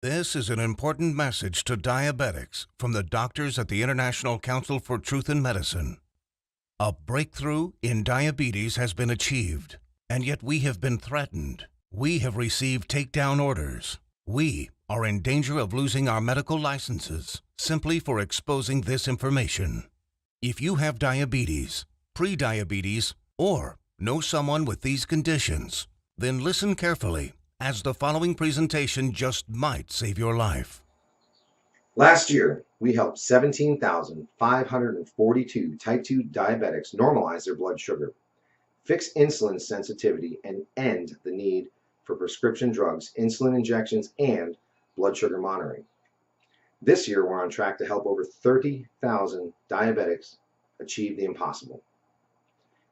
This is an important message to diabetics from the doctors at the International Council for Truth in Medicine. A breakthrough in diabetes has been achieved, and yet we have been threatened. We have received takedown orders. We are in danger of losing our medical licenses simply for exposing this information. If you have diabetes, pre-diabetes, or know someone with these conditions, then listen carefully, as the following presentation just might save your life. Last year, we helped 17,542 type 2 diabetics normalize their blood sugar, fix insulin sensitivity, and end the need for prescription drugs, insulin injections, and blood sugar monitoring. This year, we're on track to help over 30,000 diabetics achieve the impossible.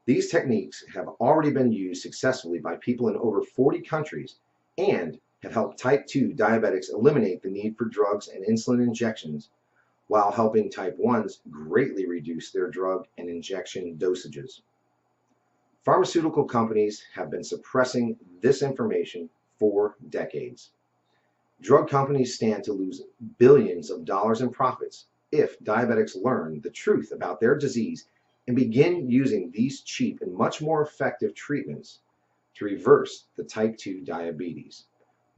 These techniques have already been used successfully by people in over 40 countries and have helped type 2 diabetics eliminate the need for drugs and insulin injections, while helping type 1s greatly reduce their drug and injection dosages. Pharmaceutical companies have been suppressing this information for decades. Drug companies stand to lose billions of dollars in profits if diabetics learn the truth about their disease and begin using these cheap and much more effective treatments to reverse the type 2 diabetes,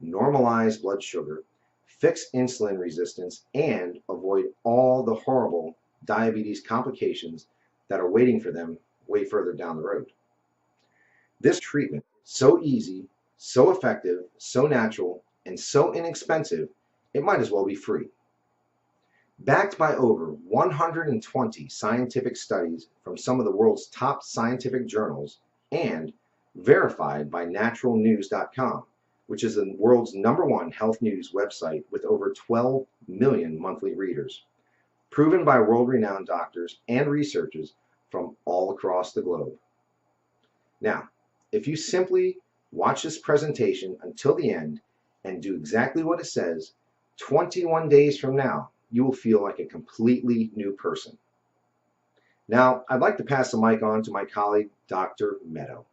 normalize blood sugar, fix insulin resistance, and avoid all the horrible diabetes complications that are waiting for them way further down the road. This treatment is so easy, so effective, so natural, and so inexpensive, it might as well be free. Backed by over 120 scientific studies from some of the world's top scientific journals and verified by naturalnews.com, which is the world's #1 health news website with over 12 million monthly readers, proven by world-renowned doctors and researchers from all across the globe. Now, if you simply watch this presentation until the end and do exactly what it says, 21 days from now, you will feel like a completely new person. Now, I'd like to pass the mic on to my colleague, Dr. Meadow.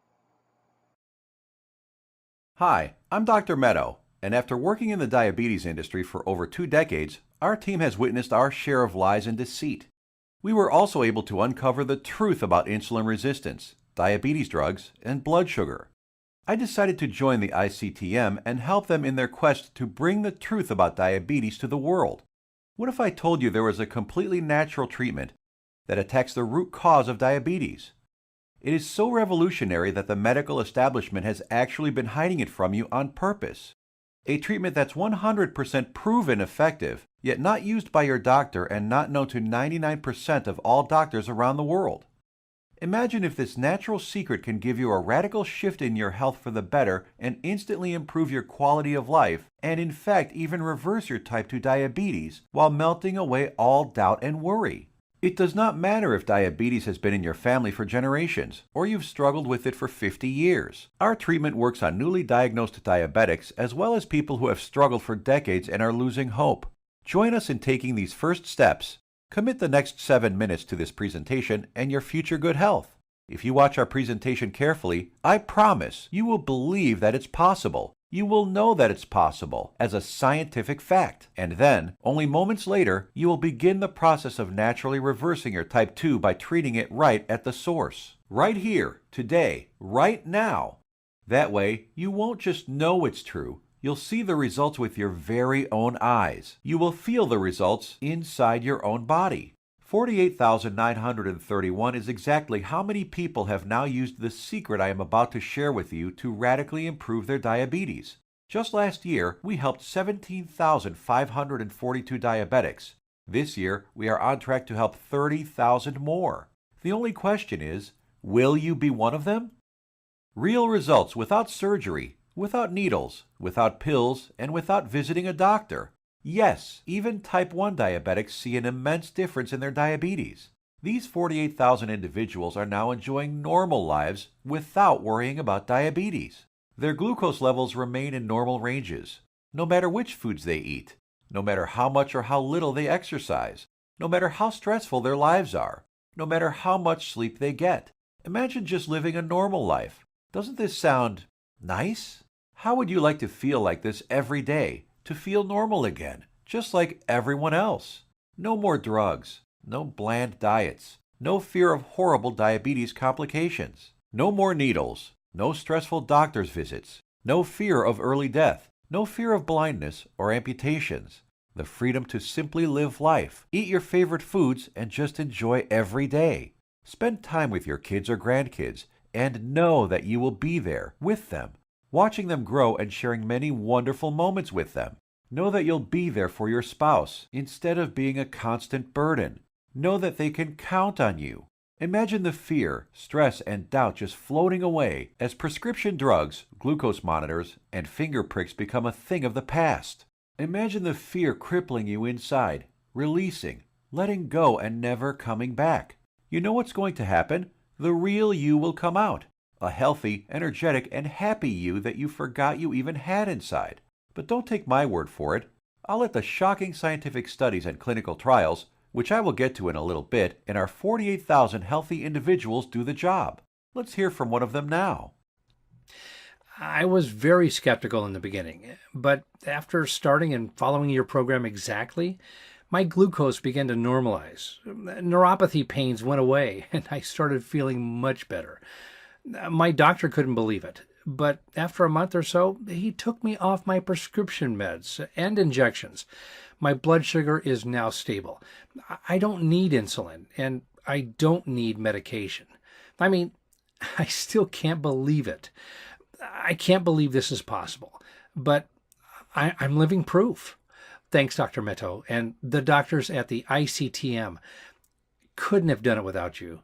Hi, I'm Dr. Meadow, and after working in the diabetes industry for over 2 decades, our team has witnessed our share of lies and deceit. We were also able to uncover the truth about insulin resistance, diabetes drugs, and blood sugar. I decided to join the ICTM and help them in their quest to bring the truth about diabetes to the world. What if I told you there was a completely natural treatment that attacks the root cause of diabetes? It is so revolutionary that the medical establishment has actually been hiding it from you on purpose. A treatment that's 100% proven effective, yet not used by your doctor and not known to 99% of all doctors around the world. Imagine if this natural secret can give you a radical shift in your health for the better and instantly improve your quality of life, and in fact even reverse your type 2 diabetes while melting away all doubt and worry. It does not matter if diabetes has been in your family for generations, or you've struggled with it for 50 years. Our treatment works on newly diagnosed diabetics as well as people who have struggled for decades and are losing hope. Join us in taking these first steps. Commit the next 7 minutes to this presentation and your future good health. If you watch our presentation carefully, I promise you will believe that it's possible. You will know that it's possible as a scientific fact. And then, only moments later, you will begin the process of naturally reversing your type 2 by treating it right at the source. Right here, today, right now. That way, you won't just know it's true. You'll see the results with your very own eyes. You will feel the results inside your own body. 48,931 is exactly how many people have now used the secret I am about to share with you to radically improve their diabetes. Just last year, we helped 17,542 diabetics. This year, we are on track to help 30,000 more. The only question is, will you be one of them? Real results without surgery, without needles, without pills, and without visiting a doctor. Yes, even type 1 diabetics see an immense difference in their diabetes. These 48,000 individuals are now enjoying normal lives without worrying about diabetes. Their glucose levels remain in normal ranges, no matter which foods they eat, no matter how much or how little they exercise, no matter how stressful their lives are, no matter how much sleep they get. Imagine just living a normal life. Doesn't this sound nice? How would you like to feel like this every day? to feel normal again, just like everyone else. No more drugs, no bland diets, no fear of horrible diabetes complications, no more needles, no stressful doctor's visits, no fear of early death, no fear of blindness or amputations. The freedom to simply live life, eat your favorite foods, and just enjoy every day. Spend time with your kids or grandkids and know that you will be there with them, watching them grow and sharing many wonderful moments with them. Know that you'll be there for your spouse instead of being a constant burden. Know that they can count on you. Imagine the fear, stress, and doubt just floating away as prescription drugs, glucose monitors, and finger pricks become a thing of the past. Imagine the fear crippling you inside, releasing, letting go, and never coming back. You know what's going to happen? The real you will come out. A healthy, energetic, and happy you that you forgot you even had inside. But don't take my word for it. I'll let the shocking scientific studies and clinical trials, which I will get to in a little bit, and our 48,000 healthy individuals do the job. Let's hear from one of them now. I was very skeptical in the beginning, but after starting and following your program exactly, my glucose began to normalize. Neuropathy pains went away, and I started feeling much better. My doctor couldn't believe it, but after a month or so, he took me off my prescription meds and injections. My blood sugar is now stable. I don't need insulin, and I don't need medication. I mean, I still can't believe it. I can't believe this is possible, but I'm living proof. Thanks, Dr. Meadow, and the doctors at the ICTM. Couldn't have done it without you.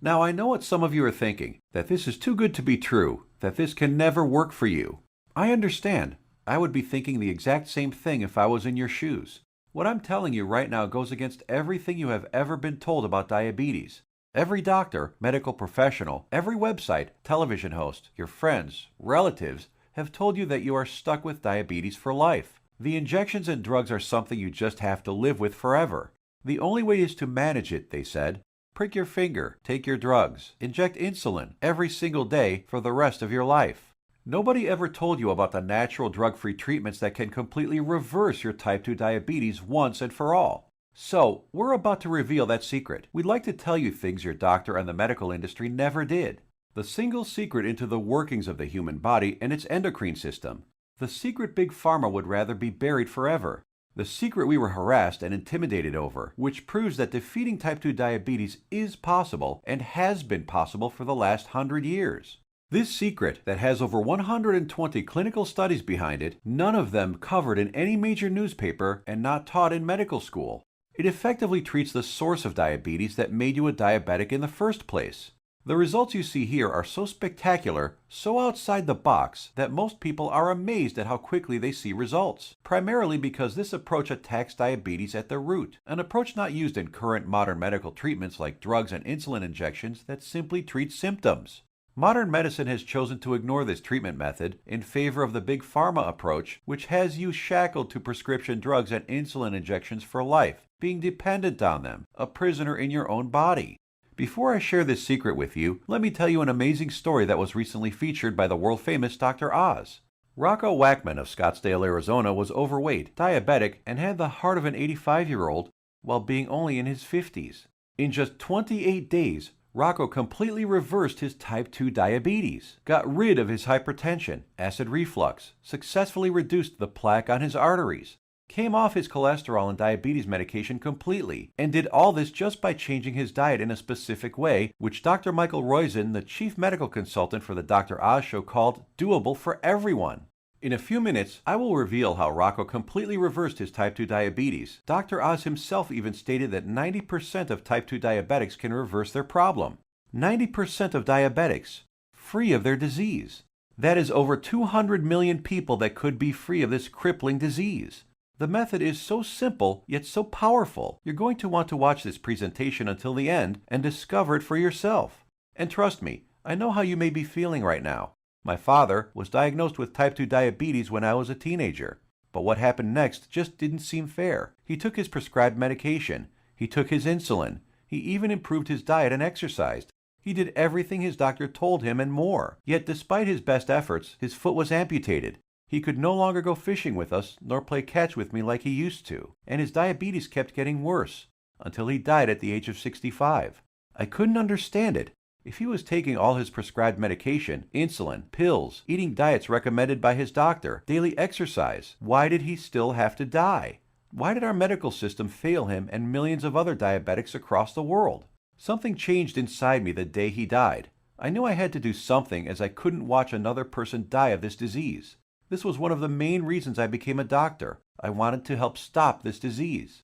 Now I know what some of you are thinking, that this is too good to be true, that this can never work for you. I understand. I would be thinking the exact same thing if I was in your shoes. What I'm telling you right now goes against everything you have ever been told about diabetes. Every doctor, medical professional, every website, television host, your friends, relatives have told you that you are stuck with diabetes for life. The injections and drugs are something you just have to live with forever. The only way is to manage it, they said. Prick your finger, take your drugs, inject insulin every single day for the rest of your life. Nobody ever told you about the natural drug-free treatments that can completely reverse your type 2 diabetes once and for all. So, we're about to reveal that secret. We'd like to tell you things your doctor and the medical industry never did. The single secret into the workings of the human body and its endocrine system. The secret Big Pharma would rather be buried forever. The secret we were harassed and intimidated over, which proves that defeating type 2 diabetes is possible and has been possible for the last 100 years. This secret that has over 120 clinical studies behind it, none of them covered in any major newspaper and not taught in medical school. It effectively treats the source of diabetes that made you a diabetic in the first place. The results you see here are so spectacular, so outside the box, that most people are amazed at how quickly they see results, primarily because this approach attacks diabetes at the root, an approach not used in current modern medical treatments like drugs and insulin injections that simply treat symptoms. Modern medicine has chosen to ignore this treatment method in favor of the Big Pharma approach, which has you shackled to prescription drugs and insulin injections for life, being dependent on them, a prisoner in your own body. Before I share this secret with you, let me tell you an amazing story that was recently featured by the world-famous Dr. Oz. Rocco Wackman of Scottsdale, Arizona was overweight, diabetic, and had the heart of an 85-year-old while being only in his 50s. In just 28 days, Rocco completely reversed his type 2 diabetes, got rid of his hypertension, acid reflux, successfully reduced the plaque on his arteries, came off his cholesterol and diabetes medication completely, and did all this just by changing his diet in a specific way, which Dr. Michael Roizen, the chief medical consultant for the Dr. Oz show, called doable for everyone. In a few minutes, I will reveal how Rocco completely reversed his type 2 diabetes. Dr. Oz himself even stated that 90% of type 2 diabetics can reverse their problem. 90% of diabetics, free of their disease. That is over 200 million people that could be free of this crippling disease. The method is so simple, yet so powerful. You're going to want to watch this presentation until the end and discover it for yourself. And trust me, I know how you may be feeling right now. My father was diagnosed with type 2 diabetes when I was a teenager. But what happened next just didn't seem fair. He took his prescribed medication. He took his insulin. He even improved his diet and exercised. He did everything his doctor told him and more. Yet despite his best efforts, his foot was amputated. He could no longer go fishing with us nor play catch with me like he used to, and his diabetes kept getting worse until he died at the age of 65. I couldn't understand it. If he was taking all his prescribed medication, insulin, pills, eating diets recommended by his doctor, daily exercise, why did he still have to die? Why did our medical system fail him and millions of other diabetics across the world? Something changed inside me the day he died. I knew I had to do something as I couldn't watch another person die of this disease. This was one of the main reasons I became a doctor. I wanted to help stop this disease.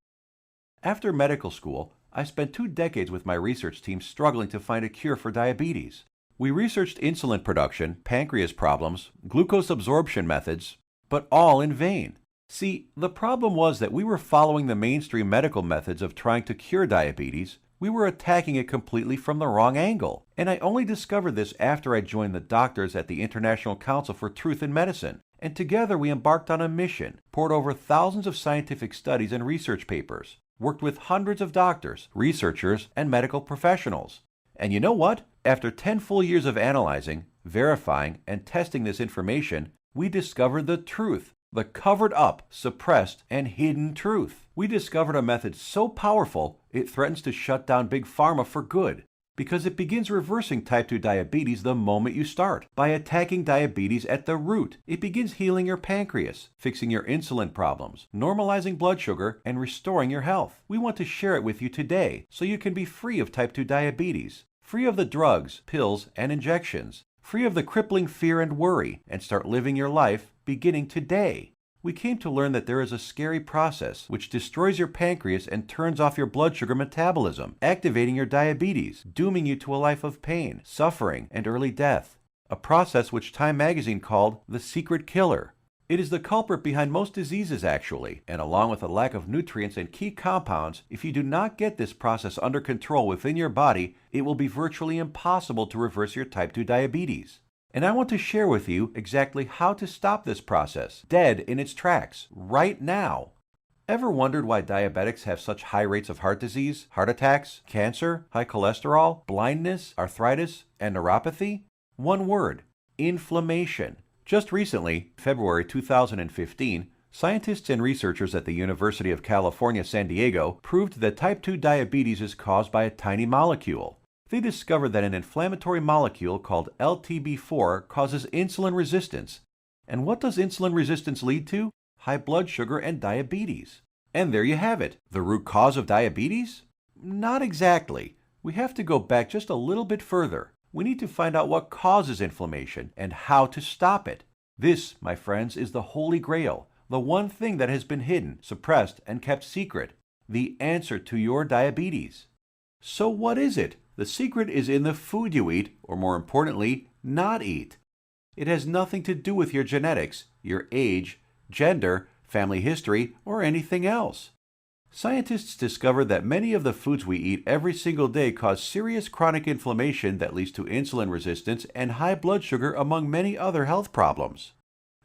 After medical school, I spent 2 decades with my research team struggling to find a cure for diabetes. We researched insulin production, pancreas problems, glucose absorption methods, but all in vain. See, the problem was that we were following the mainstream medical methods of trying to cure diabetes. We were attacking it completely from the wrong angle. And I only discovered this after I joined the doctors at the International Council for Truth in Medicine. And together we embarked on a mission, poured over thousands of scientific studies and research papers, worked with hundreds of doctors, researchers, and medical professionals. And you know what? After 10 full years of analyzing, verifying, and testing this information, we discovered the truth, the covered up, suppressed, and hidden truth. We discovered a method so powerful it threatens to shut down Big Pharma for good, because it begins reversing type 2 diabetes the moment you start. By attacking diabetes at the root, it begins healing your pancreas, fixing your insulin problems, normalizing blood sugar, and restoring your health. We want to share it with you today so you can be free of type 2 diabetes, free of the drugs, pills, and injections, free of the crippling fear and worry, and start living your life beginning today. We came to learn that there is a scary process which destroys your pancreas and turns off your blood sugar metabolism, activating your diabetes, dooming you to a life of pain, suffering, and early death. A process which Time magazine called the secret killer. It is the culprit behind most diseases actually, and along with a lack of nutrients and key compounds, if you do not get this process under control within your body, it will be virtually impossible to reverse your type 2 diabetes. And I want to share with you exactly how to stop this process, dead in its tracks, right now. Ever wondered why diabetics have such high rates of heart disease, heart attacks, cancer, high cholesterol, blindness, arthritis, and neuropathy? One word: inflammation. Just recently, February 2015, scientists and researchers at the University of California, San Diego proved that type 2 diabetes is caused by a tiny molecule. They discovered that an inflammatory molecule called LTB4 causes insulin resistance. And what does insulin resistance lead to? High blood sugar and diabetes. And there you have it. The root cause of diabetes? Not exactly. We have to go back just a little bit further. We need to find out what causes inflammation and how to stop it. This, my friends, is the Holy Grail, the one thing that has been hidden, suppressed, and kept secret. The answer to your diabetes. So what is it? The secret is in the food you eat, or more importantly, not eat. It has nothing to do with your genetics, your age, gender, family history, or anything else. Scientists discovered that many of the foods we eat every single day cause serious chronic inflammation that leads to insulin resistance and high blood sugar, among many other health problems.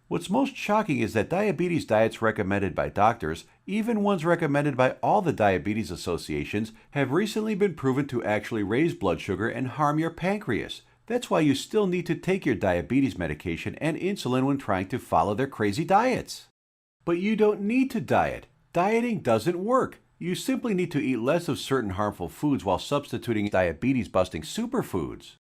What's most shocking is that diabetes diets recommended by doctors, even ones recommended by all the diabetes associations, have recently been proven to actually raise blood sugar and harm your pancreas. That's why you still need to take your diabetes medication and insulin when trying to follow their crazy diets. But you don't need to diet. Dieting doesn't work. You simply need to eat less of certain harmful foods while substituting diabetes-busting superfoods.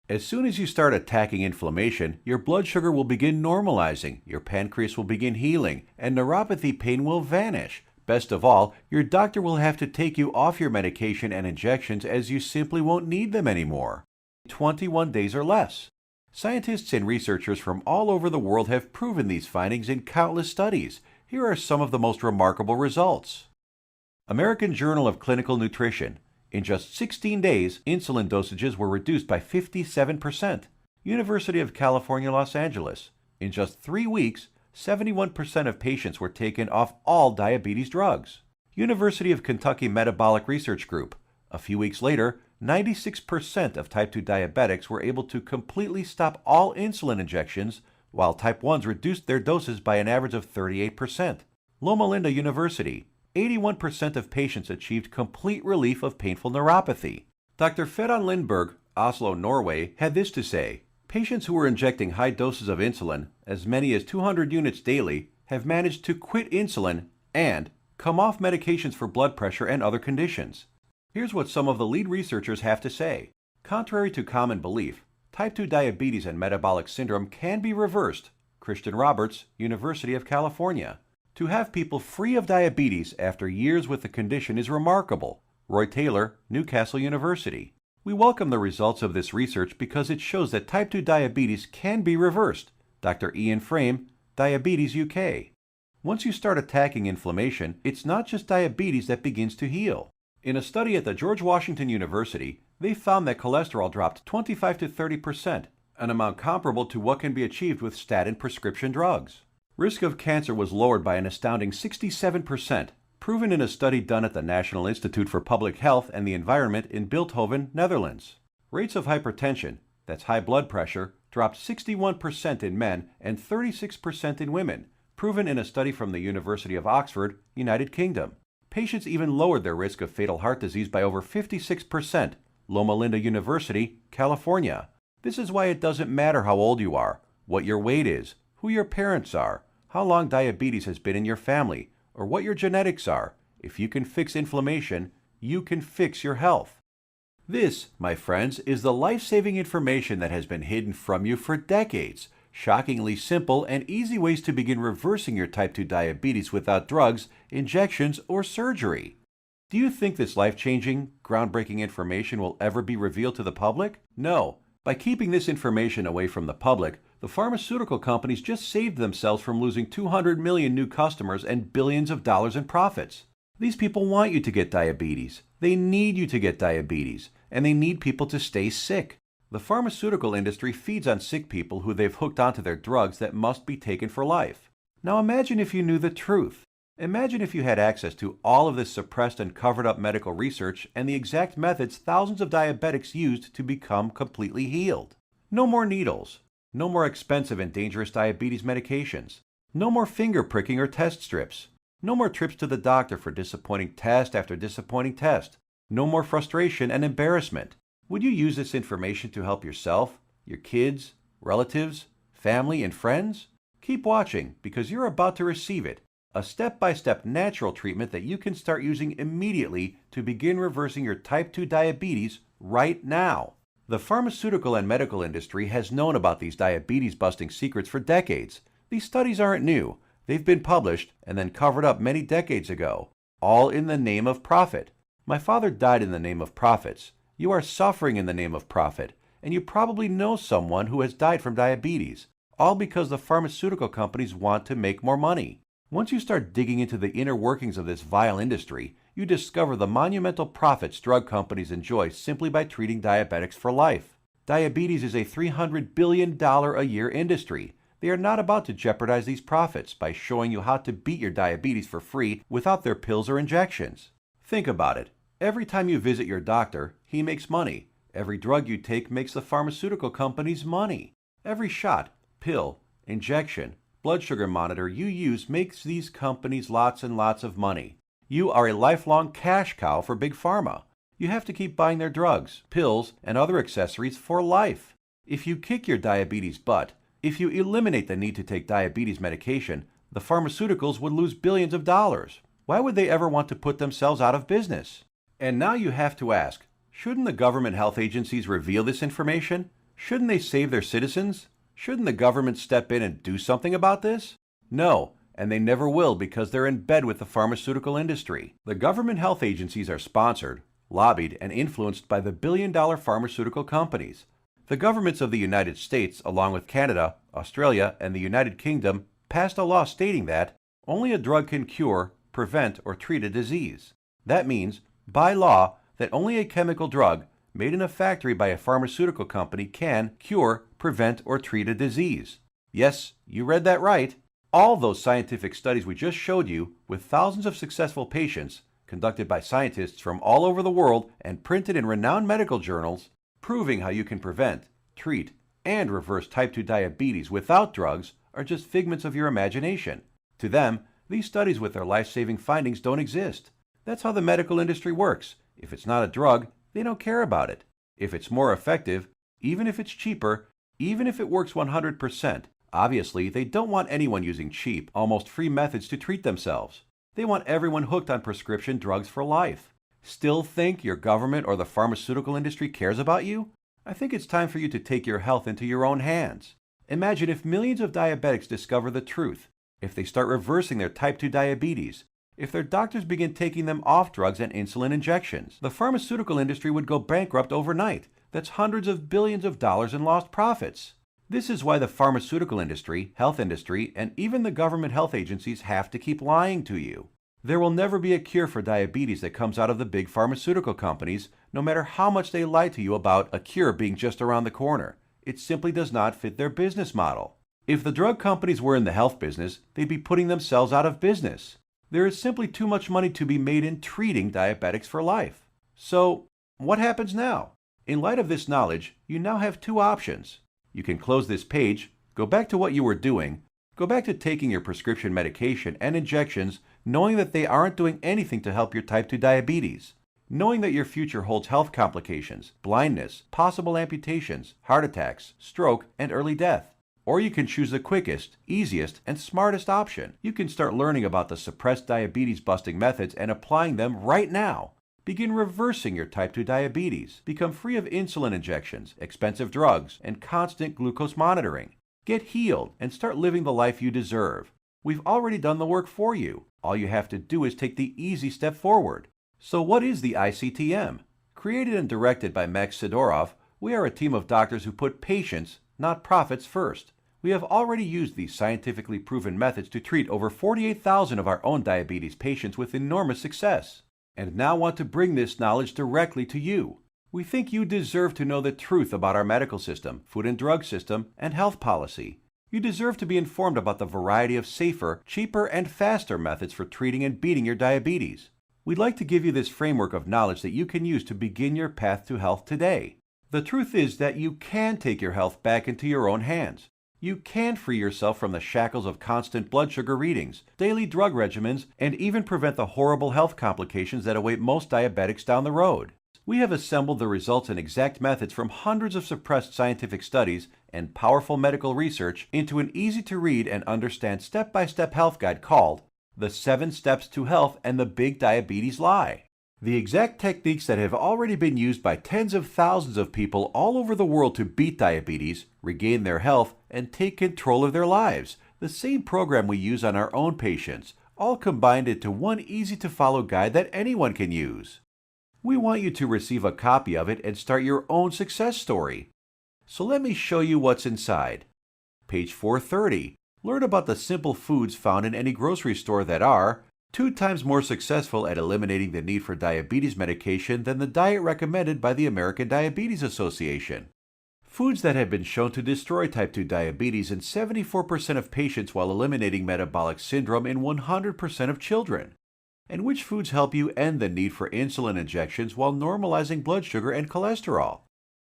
As soon as you start attacking inflammation, your blood sugar will begin normalizing, your pancreas will begin healing, and neuropathy pain will vanish. Best of all, your doctor will have to take you off your medication and injections as you simply won't need them anymore. 21 days or less. Scientists and researchers from all over the world have proven these findings in countless studies. Here are some of the most remarkable results. American Journal of Clinical Nutrition. In just 16 days, insulin dosages were reduced by 57%. University of California, Los Angeles. In just 3 weeks, 71% of patients were taken off all diabetes drugs. University of Kentucky Metabolic Research Group. A few weeks later, 96% of type 2 diabetics were able to completely stop all insulin injections, while type 1s reduced their doses by an average of 38%. Loma Linda University. 81% of patients achieved complete relief of painful neuropathy. Dr. Fedon Lindberg, Oslo, Norway, had this to say: Patients who were injecting high doses of insulin, as many as 200 units daily, have managed to quit insulin and come off medications for blood pressure and other conditions. Here's what some of the lead researchers have to say. Contrary to common belief, type 2 diabetes and metabolic syndrome can be reversed. Christian Roberts, University of California. To have people free of diabetes after years with the condition is remarkable. Roy Taylor, Newcastle University. We welcome the results of this research because it shows that type 2 diabetes can be reversed. Dr. Ian Frame, Diabetes UK. Once you start attacking inflammation, it's not just diabetes that begins to heal. In a study at the George Washington University, they found that cholesterol dropped 25 to 30%, an amount comparable to what can be achieved with statin prescription drugs. Risk of cancer was lowered by an astounding 67%, proven in a study done at the National Institute for Public Health and the Environment in Bilthoven, Netherlands. Rates of hypertension, that's high blood pressure, dropped 61% in men and 36% in women, proven in a study from the University of Oxford, United Kingdom. Patients even lowered their risk of fatal heart disease by over 56%, Loma Linda University, California. This is why it doesn't matter how old you are, what your weight is, who your parents are, how long diabetes has been in your family, or what your genetics are. If you can fix inflammation, you can fix your health. This, my friends, is the life-saving information that has been hidden from you for decades. Shockingly simple and easy ways to begin reversing your type 2 diabetes without drugs, injections, or surgery. Do you think this life-changing, groundbreaking information will ever be revealed to the public? No. By keeping this information away from the public, the pharmaceutical companies just saved themselves from losing 200 million new customers and billions of dollars in profits. These people want you to get diabetes. They need you to get diabetes, and they need people to stay sick. The pharmaceutical industry feeds on sick people who they've hooked onto their drugs that must be taken for life. Now imagine if you knew the truth. Imagine if you had access to all of this suppressed and covered up medical research and the exact methods thousands of diabetics used to become completely healed. No more needles. No more expensive and dangerous diabetes medications. No more finger pricking or test strips. No more trips to the doctor for disappointing test after disappointing test. No more frustration and embarrassment. Would you use this information to help yourself, your kids, relatives, family, and friends? Keep watching because you're about to receive it. A step-by-step natural treatment that you can start using immediately to begin reversing your type 2 diabetes right now. The pharmaceutical and medical industry has known about these diabetes-busting secrets for decades. These studies aren't new. They've been published and then covered up many decades ago, all in the name of profit. My father died in the name of profits. You are suffering in the name of profit, and you probably know someone who has died from diabetes, all because the pharmaceutical companies want to make more money. Once you start digging into the inner workings of this vile industry, you discover the monumental profits drug companies enjoy simply by treating diabetics for life. Diabetes is a $300 billion a year industry. They are not about to jeopardize these profits by showing you how to beat your diabetes for free without their pills or injections. Think about it. Every time you visit your doctor, he makes money. Every drug you take makes the pharmaceutical companies money. Every shot, pill, injection, blood sugar monitor you use makes these companies lots and lots of money. You are a lifelong cash cow for Big Pharma. You have to keep buying their drugs, pills, and other accessories for life. If you kick your diabetes butt, if you eliminate the need to take diabetes medication, the pharmaceuticals would lose billions of dollars. Why would they ever want to put themselves out of business? And now you have to ask, shouldn't the government health agencies reveal this information? Shouldn't they save their citizens? Shouldn't the government step in and do something about this? No, and they never will because they're in bed with the pharmaceutical industry. The government health agencies are sponsored, lobbied, and influenced by the billion-dollar pharmaceutical companies. The governments of the United States, along with Canada, Australia, and the United Kingdom, passed a law stating that only a drug can cure, prevent, or treat a disease. That means, by law, that only a chemical drug made in a factory by a pharmaceutical company can cure, prevent, or treat a disease. Yes, you read that right. All those scientific studies we just showed you, with thousands of successful patients, conducted by scientists from all over the world and printed in renowned medical journals, proving how you can prevent, treat, and reverse type 2 diabetes without drugs, are just figments of your imagination. To them, these studies with their life-saving findings don't exist. That's how the medical industry works. If it's not a drug, they don't care about it. If it's more effective, even if it's cheaper, even if it works 100%. Obviously, they don't want anyone using cheap, almost free methods to treat themselves. They want everyone hooked on prescription drugs for life. Still think your government or the pharmaceutical industry cares about you? I think it's time for you to take your health into your own hands. Imagine if millions of diabetics discover the truth, if they start reversing their type 2 diabetes, if their doctors begin taking them off drugs and insulin injections. The pharmaceutical industry would go bankrupt overnight. That's hundreds of billions of dollars in lost profits. This is why the pharmaceutical industry, health industry, and even the government health agencies have to keep lying to you. There will never be a cure for diabetes that comes out of the big pharmaceutical companies, no matter how much they lie to you about a cure being just around the corner. It simply does not fit their business model. If the drug companies were in the health business, they'd be putting themselves out of business. There is simply too much money to be made in treating diabetics for life. So, what happens now? In light of this knowledge, you now have two options. You can close this page, go back to what you were doing, go back to taking your prescription medication and injections, knowing that they aren't doing anything to help your type 2 diabetes, knowing that your future holds health complications, blindness, possible amputations, heart attacks, stroke, and early death. Or you can choose the quickest, easiest, and smartest option. You can start learning about the suppressed diabetes busting methods and applying them right now. Begin reversing your type 2 diabetes. Become free of insulin injections, expensive drugs, and constant glucose monitoring. Get healed and start living the life you deserve. We've already done the work for you. All you have to do is take the easy step forward. So what is the ICTM? Created and directed by Max Sidorov, we are a team of doctors who put patients, not profits, first. We have already used these scientifically proven methods to treat over 48,000 of our own diabetes patients with enormous success, and now want to bring this knowledge directly to you. We think you deserve to know the truth about our medical system, food and drug system, and health policy. You deserve to be informed about the variety of safer, cheaper, and faster methods for treating and beating your diabetes. We'd like to give you this framework of knowledge that you can use to begin your path to health today. The truth is that you can take your health back into your own hands. You can free yourself from the shackles of constant blood sugar readings, daily drug regimens, and even prevent the horrible health complications that await most diabetics down the road. We have assembled the results and exact methods from hundreds of suppressed scientific studies and powerful medical research into an easy-to-read and understand step-by-step health guide called The 7 Steps to Health and the Big Diabetes Lie. The exact techniques that have already been used by tens of thousands of people all over the world to beat diabetes, regain their health, and take control of their lives. The same program we use on our own patients, all combined into one easy-to-follow guide that anyone can use. We want you to receive a copy of it and start your own success story. So let me show you what's inside. Page 430. Learn about the simple foods found in any grocery store that are 2 times more successful at eliminating the need for diabetes medication than the diet recommended by the American Diabetes Association. Foods that have been shown to destroy type 2 diabetes in 74% of patients while eliminating metabolic syndrome in 100% of children. And which foods help you end the need for insulin injections while normalizing blood sugar and cholesterol.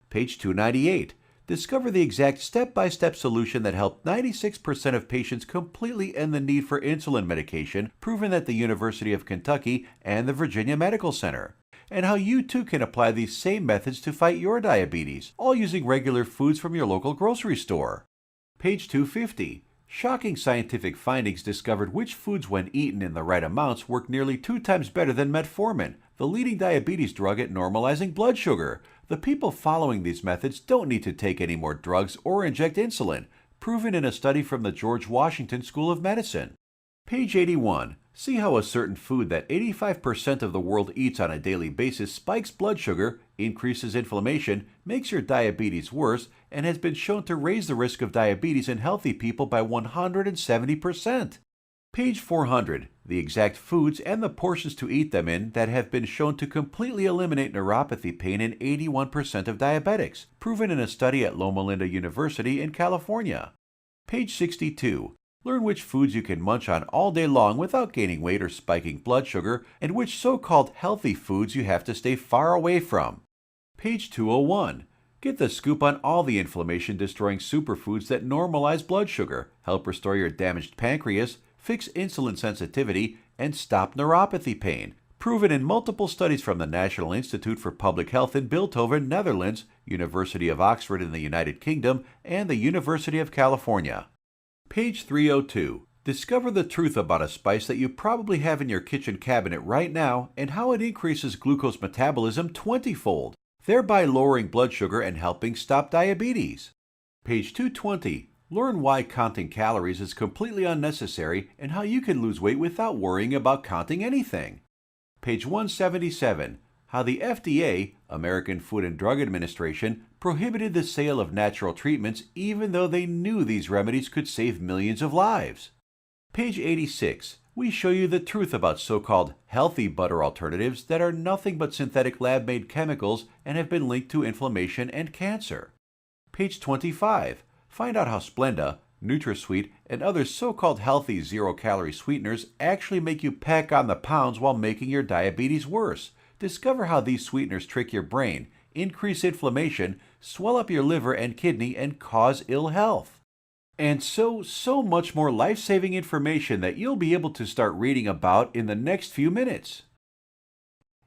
Page 298. Discover the exact step-by-step solution that helped 96% of patients completely end the need for insulin medication, proven at the University of Kentucky and the Virginia Medical Center, and how you too can apply these same methods to fight your diabetes, all using regular foods from your local grocery store. Page 250. Shocking scientific findings discovered which foods, when eaten in the right amounts, work nearly 2 times better than metformin, the leading diabetes drug at normalizing blood sugar. The people following these methods don't need to take any more drugs or inject insulin, proven in a study from the George Washington School of Medicine. Page 81. See how a certain food that 85% of the world eats on a daily basis spikes blood sugar, increases inflammation, makes your diabetes worse, and has been shown to raise the risk of diabetes in healthy people by 170%. Page 400. The exact foods and the portions to eat them in that have been shown to completely eliminate neuropathy pain in 81% of diabetics, proven in a study at Loma Linda University in California. Page 62. Learn which foods you can munch on all day long without gaining weight or spiking blood sugar, and which so-called healthy foods you have to stay far away from. Page 201. Get the scoop on all the inflammation-destroying superfoods that normalize blood sugar, help restore your damaged pancreas, fix insulin sensitivity, and stop neuropathy pain, proven in multiple studies from the National Institute for Public Health in Bilthoven, Netherlands, University of Oxford in the United Kingdom, and the University of California. Page 302. Discover the truth about a spice that you probably have in your kitchen cabinet right now and how it increases glucose metabolism 20-fold, thereby lowering blood sugar and helping stop diabetes. Page 220. Learn why counting calories is completely unnecessary and how you can lose weight without worrying about counting anything. Page 177. How the FDA, American Food and Drug Administration, prohibited the sale of natural treatments even though they knew these remedies could save millions of lives. Page 86. We show you the truth about so-called healthy butter alternatives that are nothing but synthetic lab-made chemicals and have been linked to inflammation and cancer. Page 25. Find out how Splenda, NutraSweet, and other so-called healthy zero-calorie sweeteners actually make you pack on the pounds while making your diabetes worse. Discover how these sweeteners trick your brain, increase inflammation, swell up your liver and kidney, and cause ill health. And so much more life-saving information that you'll be able to start reading about in the next few minutes.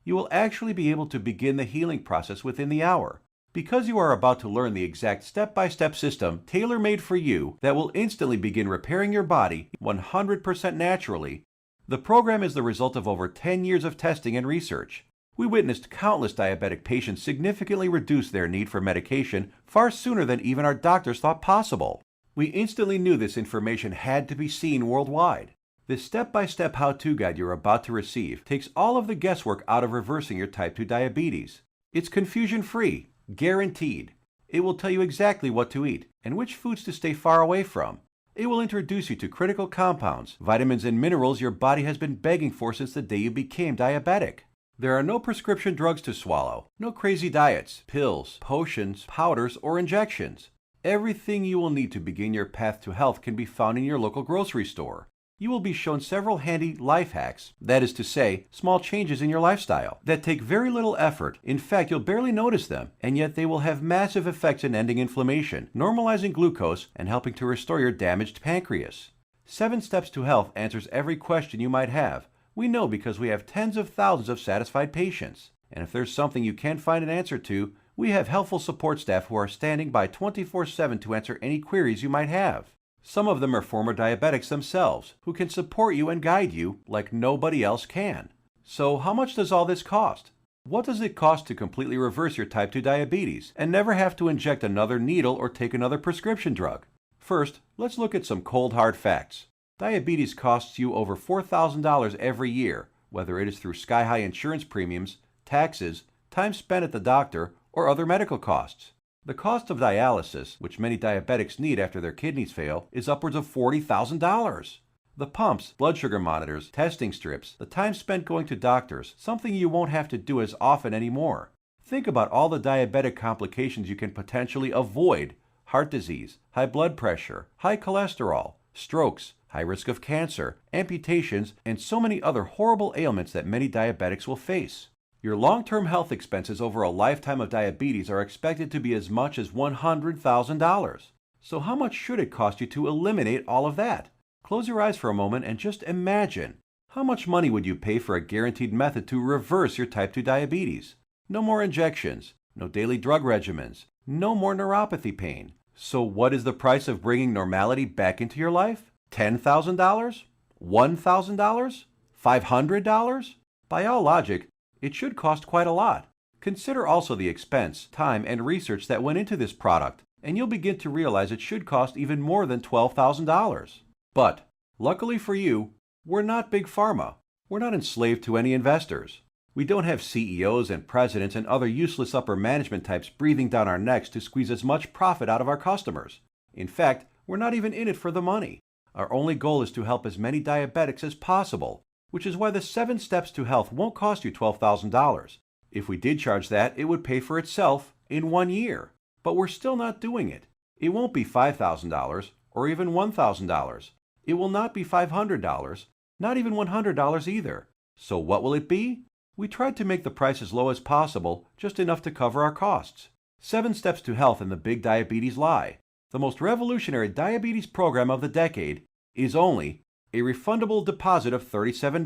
You will actually be able to begin the healing process within the hour, because you are about to learn the exact step-by-step system tailor-made for you that will instantly begin repairing your body 100% naturally. The program is the result of over 10 years of testing and research. We witnessed countless diabetic patients significantly reduce their need for medication far sooner than even our doctors thought possible. We instantly knew this information had to be seen worldwide. This step-by-step how-to guide you're about to receive takes all of the guesswork out of reversing your type 2 diabetes. It's confusion-free, guaranteed. It will tell you exactly what to eat and which foods to stay far away from. It will introduce you to critical compounds, vitamins and minerals your body has been begging for since the day you became diabetic. There are no prescription drugs to swallow, no crazy diets, pills, potions, powders, or injections. Everything you will need to begin your path to health can be found in your local grocery store. You will be shown several handy life hacks, that is to say, small changes in your lifestyle, that take very little effort. In fact, you'll barely notice them, and yet they will have massive effects in ending inflammation, normalizing glucose, and helping to restore your damaged pancreas. 7 Steps to Health answers every question you might have. We know because we have tens of thousands of satisfied patients. And if there's something you can't find an answer to, we have helpful support staff who are standing by 24/7 to answer any queries you might have. Some of them are former diabetics themselves, who can support you and guide you like nobody else can. So how much does all this cost? What does it cost to completely reverse your type 2 diabetes and never have to inject another needle or take another prescription drug? First, let's look at some cold hard facts. Diabetes costs you over $4,000 every year, whether it is through sky-high insurance premiums, taxes, time spent at the doctor, or other medical costs. The cost of dialysis, which many diabetics need after their kidneys fail, is upwards of $40,000. The pumps, blood sugar monitors, testing strips, the time spent going to doctors, something you won't have to do as often anymore. Think about all the diabetic complications you can potentially avoid: heart disease, high blood pressure, high cholesterol, strokes, high risk of cancer, amputations, and so many other horrible ailments that many diabetics will face. Your long-term health expenses over a lifetime of diabetes are expected to be as much as $100,000. So how much should it cost you to eliminate all of that? Close your eyes for a moment and just imagine. How much money would you pay for a guaranteed method to reverse your type 2 diabetes? No more injections, no daily drug regimens, no more neuropathy pain. So what is the price of bringing normality back into your life? $10,000? $1,000? $500? By all logic, it should cost quite a lot. Consider also the expense, time, and research that went into this product, and you'll begin to realize it should cost even more than $12,000. But, luckily for you, we're not Big Pharma. We're not enslaved to any investors. We don't have CEOs and presidents and other useless upper management types breathing down our necks to squeeze as much profit out of our customers. In fact, we're not even in it for the money. Our only goal is to help as many diabetics as possible, which is why the 7 Steps to Health won't cost you $12,000. If we did charge that, it would pay for itself in 1 year. But we're still not doing it. It won't be $5,000 or even $1,000. It will not be $500, not even $100 either. So what will it be? We tried to make the price as low as possible, just enough to cover our costs. 7 Steps to Health and the Big Diabetes Lie, the most revolutionary diabetes program of the decade, is only a refundable deposit of $37.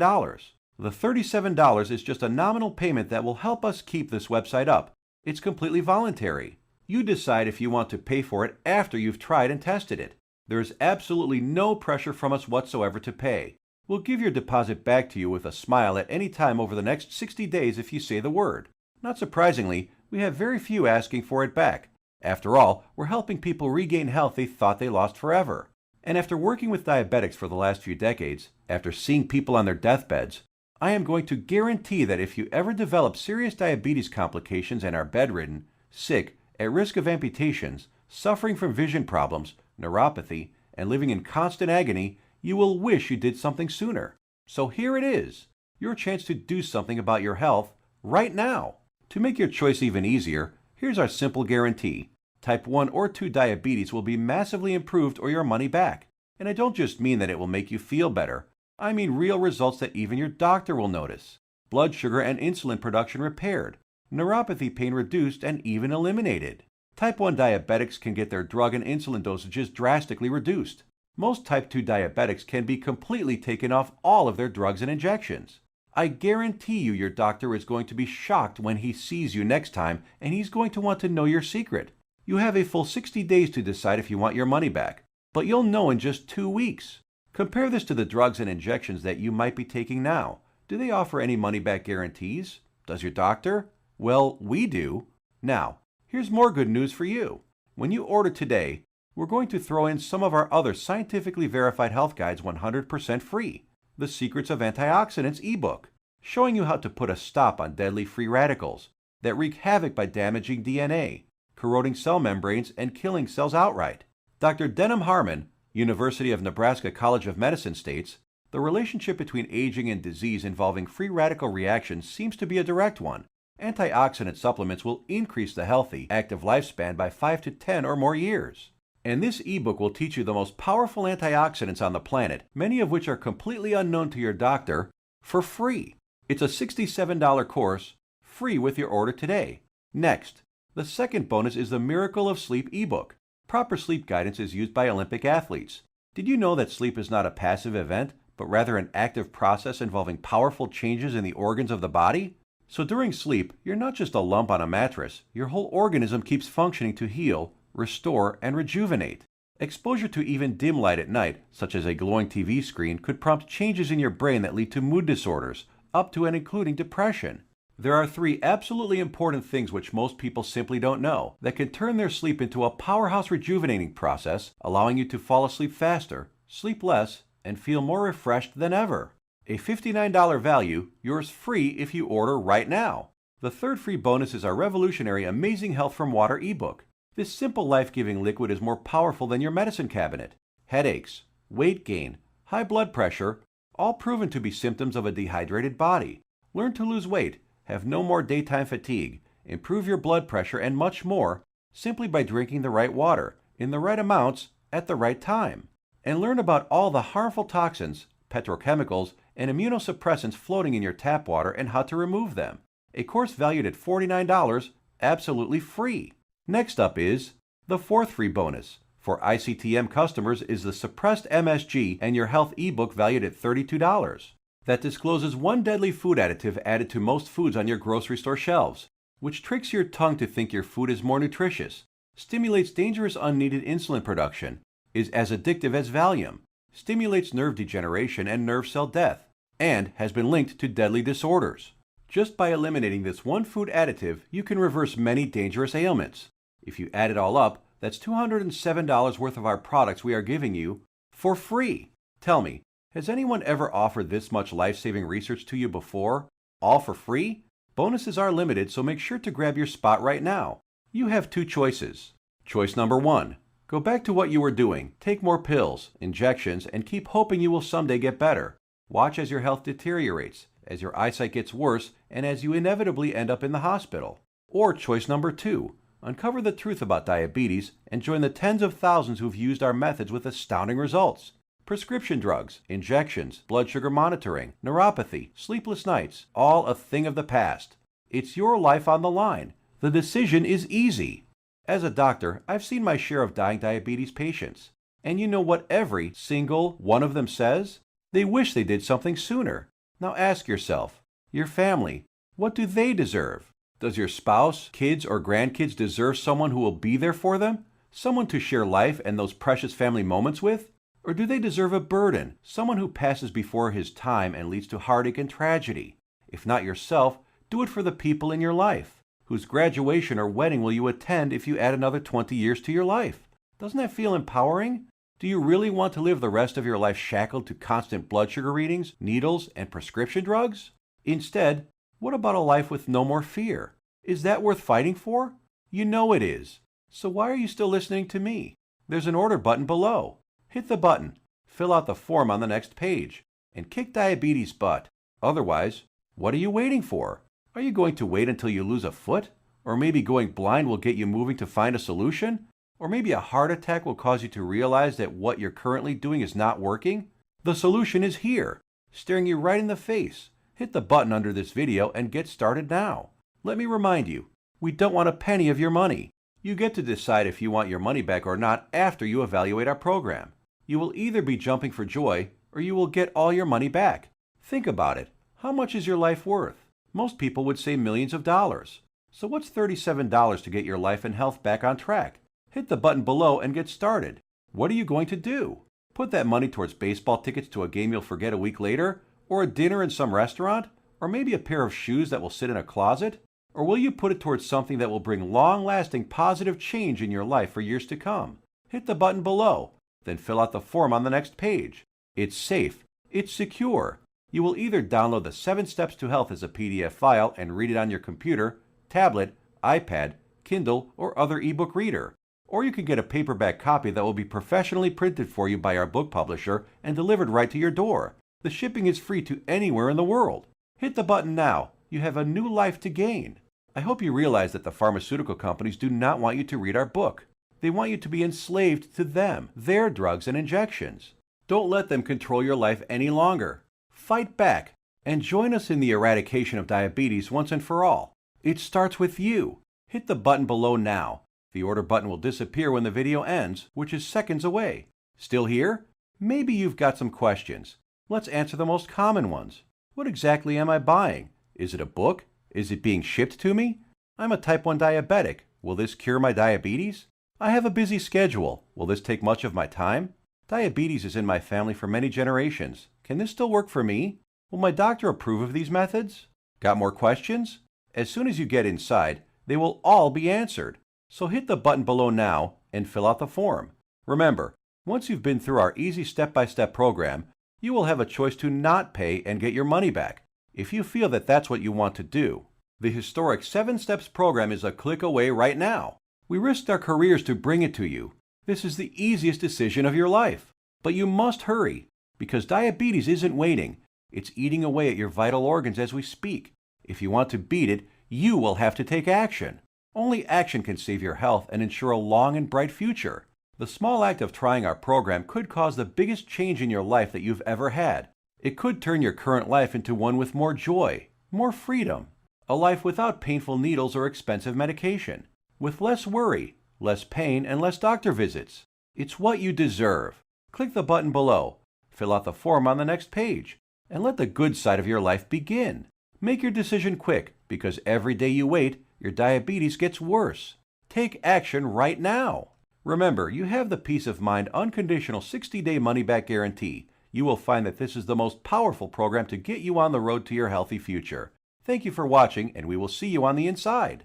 The $37 is just a nominal payment that will help us keep this website up. It's completely voluntary. You decide if you want to pay for it after you've tried and tested it. There is absolutely no pressure from us whatsoever to pay. We'll give your deposit back to you with a smile at any time over the next 60 days if you say the word. Not surprisingly, we have very few asking for it back. After all, we're helping people regain health they thought they lost forever. And after working with diabetics for the last few decades, after seeing people on their deathbeds, I am going to guarantee that if you ever develop serious diabetes complications and are bedridden, sick, at risk of amputations, suffering from vision problems, neuropathy, and living in constant agony, you will wish you did something sooner. So here it is, your chance to do something about your health right now. To make your choice even easier, here's our simple guarantee. Type 1 or 2 diabetes will be massively improved or your money back. And I don't just mean that it will make you feel better. I mean real results that even your doctor will notice. Blood sugar and insulin production repaired, neuropathy pain reduced and even eliminated. Type 1 diabetics can get their drug and insulin dosages drastically reduced. Most type 2 diabetics can be completely taken off all of their drugs and injections. I guarantee you your doctor is going to be shocked when he sees you next time, and he's going to want to know your secret. You have a full 60 days to decide if you want your money back, but you'll know in just 2 weeks. Compare this to the drugs and injections that you might be taking now. Do they offer any money-back guarantees? Does your doctor? Well, we do. Now, here's more good news for you. When you order today, we're going to throw in some of our other scientifically verified health guides 100% free. The Secrets of Antioxidants ebook, showing you how to put a stop on deadly free radicals that wreak havoc by damaging DNA, corroding cell membranes, and killing cells outright. Dr. Denham Harmon, University of Nebraska College of Medicine states, the relationship between aging and disease involving free radical reactions seems to be a direct one. Antioxidant supplements will increase the healthy, active lifespan by 5 to 10 or more years. And this ebook will teach you the most powerful antioxidants on the planet, many of which are completely unknown to your doctor, for free. It's a $67 course, free with your order today. Next, the second bonus is the Miracle of Sleep ebook. Proper sleep guidance is used by Olympic athletes. Did you know that sleep is not a passive event, but rather an active process involving powerful changes in the organs of the body? So during sleep, you're not just a lump on a mattress. Your whole organism keeps functioning to heal, restore, and rejuvenate. Exposure to even dim light at night, such as a glowing TV screen, could prompt changes in your brain that lead to mood disorders, up to and including depression. There are 3 absolutely important things which most people simply don't know that can turn their sleep into a powerhouse rejuvenating process, allowing you to fall asleep faster, sleep less, and feel more refreshed than ever. A $59 value, yours free if you order right now. The third free bonus is our revolutionary Amazing Health from Water ebook. This simple life-giving liquid is more powerful than your medicine cabinet. Headaches, weight gain, high blood pressure, all proven to be symptoms of a dehydrated body. Learn to lose weight, have no more daytime fatigue, improve your blood pressure, and much more simply by drinking the right water, in the right amounts, at the right time. And learn about all the harmful toxins, petrochemicals, and immunosuppressants floating in your tap water and how to remove them. A course valued at $49, absolutely free. Next up is the fourth free bonus. For ICTM customers is the Suppressed MSG and Your Health ebook valued at $32. That discloses one deadly food additive added to most foods on your grocery store shelves, which tricks your tongue to think your food is more nutritious, stimulates dangerous unneeded insulin production, is as addictive as Valium, stimulates nerve degeneration and nerve cell death, and has been linked to deadly disorders. Just by eliminating this one food additive, you can reverse many dangerous ailments. If you add it all up, that's $207 worth of our products we are giving you for free. Tell me, has anyone ever offered this much life-saving research to you before? All for free? Bonuses are limited, so make sure to grab your spot right now. You have 2 choices. Choice number 1. Go back to what you were doing. Take more pills, injections, and keep hoping you will someday get better. Watch as your health deteriorates, as your eyesight gets worse, and as you inevitably end up in the hospital. Or choice number 2. Uncover the truth about diabetes and join the tens of thousands who've used our methods with astounding results. Prescription drugs, injections, blood sugar monitoring, neuropathy, sleepless nights, all a thing of the past. It's your life on the line. The decision is easy. As a doctor, I've seen my share of dying diabetes patients. And you know what every single one of them says? They wish they did something sooner. Now ask yourself, your family, what do they deserve? Does your spouse, kids, or grandkids deserve someone who will be there for them? Someone to share life and those precious family moments with? Or do they deserve a burden, someone who passes before his time and leads to heartache and tragedy? If not yourself, do it for the people in your life. Whose graduation or wedding will you attend if you add another 20 years to your life? Doesn't that feel empowering? Do you really want to live the rest of your life shackled to constant blood sugar readings, needles, and prescription drugs? Instead, what about a life with no more fear? Is that worth fighting for? You know it is. So why are you still listening to me? There's an order button below. Hit the button, fill out the form on the next page, and kick diabetes butt. Otherwise, what are you waiting for? Are you going to wait until you lose a foot? Or maybe going blind will get you moving to find a solution? Or maybe a heart attack will cause you to realize that what you're currently doing is not working? The solution is here, staring you right in the face. Hit the button under this video and get started now. Let me remind you, we don't want a penny of your money. You get to decide if you want your money back or not after you evaluate our program. You will either be jumping for joy or you will get all your money back. Think about it. How much is your life worth? Most people would say millions of dollars. So what's $37 to get your life and health back on track? Hit the button below and get started. What are you going to do? Put that money towards baseball tickets to a game you'll forget a week later? Or a dinner in some restaurant? Or maybe a pair of shoes that will sit in a closet? Or will you put it towards something that will bring long-lasting positive change in your life for years to come? Hit the button below, then fill out the form on the next page. It's safe. It's secure. You will either download the 7 Steps to Health as a PDF file and read it on your computer, tablet, iPad, Kindle, or other ebook reader. Or you can get a paperback copy that will be professionally printed for you by our book publisher and delivered right to your door. The shipping is free to anywhere in the world. Hit the button now. You have a new life to gain. I hope you realize that the pharmaceutical companies do not want you to read our book. They want you to be enslaved to them, their drugs and injections. Don't let them control your life any longer. Fight back and join us in the eradication of diabetes once and for all. It starts with you. Hit the button below now. The order button will disappear when the video ends, which is seconds away. Still here? Maybe you've got some questions. Let's answer the most common ones. What exactly am I buying? Is it a book? Is it being shipped to me? I'm a type 1 diabetic. Will this cure my diabetes? I have a busy schedule. Will this take much of my time? Diabetes is in my family for many generations. Can this still work for me? Will my doctor approve of these methods? Got more questions? As soon as you get inside, they will all be answered. So hit the button below now and fill out the form. Remember, once you've been through our easy step-by-step program, you will have a choice to not pay and get your money back, if you feel that that's what you want to do. The historic 7 Steps program is a click away right now. We risked our careers to bring it to you. This is the easiest decision of your life. But you must hurry, because diabetes isn't waiting. It's eating away at your vital organs as we speak. If you want to beat it, you will have to take action. Only action can save your health and ensure a long and bright future. The small act of trying our program could cause the biggest change in your life that you've ever had. It could turn your current life into one with more joy, more freedom, a life without painful needles or expensive medication, with less worry, less pain, and less doctor visits. It's what you deserve. Click the button below, fill out the form on the next page, and let the good side of your life begin. Make your decision quick, because every day you wait, your diabetes gets worse. Take action right now. Remember, you have the peace of mind unconditional 60-day money-back guarantee. You will find that this is the most powerful program to get you on the road to your healthy future. Thank you for watching, and we will see you on the inside.